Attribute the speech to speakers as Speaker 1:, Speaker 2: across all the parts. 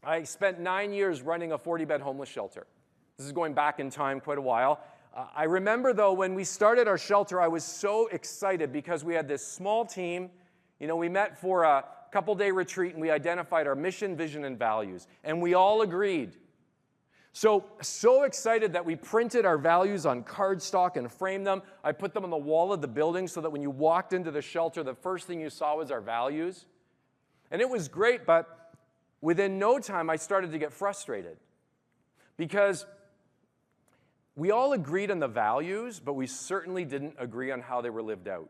Speaker 1: I spent 9 years running a 40-bed homeless shelter. This is going back in time quite a while. I remember, though, when we started our shelter, I was so excited because we had this small team. We met for a couple-day retreat, and we identified our mission, vision, and values. And we all agreed. So excited that we printed our values on cardstock and framed them. I put them on the wall of the building so that when you walked into the shelter, the first thing you saw was our values. And it was great, but within no time, I started to get frustrated because we all agreed on the values, but we certainly didn't agree on how they were lived out.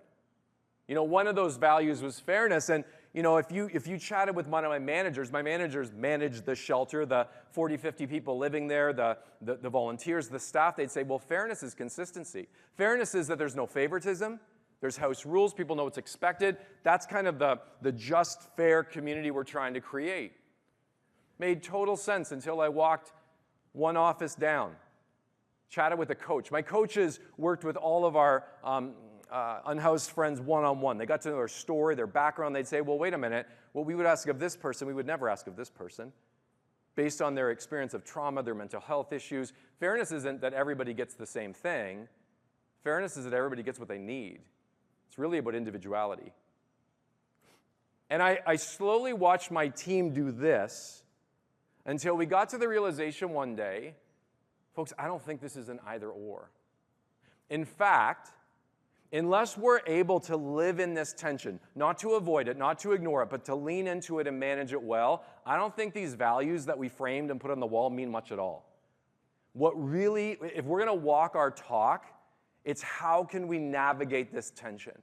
Speaker 1: One of those values was fairness, and if you chatted with one of my managers managed the shelter, the 40, 50 people living there, the volunteers, the staff, they'd say, well, fairness is consistency. Fairness is that there's no favoritism, there's house rules, people know what's expected. That's kind of the just, fair community we're trying to create. Made total sense until I walked one office down. Chatted with a coach. My coaches worked with all of our unhoused friends one-on-one. They got to know their story, their background. They'd say, well, wait a minute. What we would ask of this person, we would never ask of this person. Based on their experience of trauma, their mental health issues. Fairness isn't that everybody gets the same thing. Fairness is that everybody gets what they need. It's really about individuality. And I slowly watched my team do this until we got to the realization one day, folks, I don't think this is an either or. In fact, unless we're able to live in this tension, not to avoid it, not to ignore it, but to lean into it and manage it well, I don't think these values that we framed and put on the wall mean much at all. What really, if we're going to walk our talk, it's how can we navigate this tension?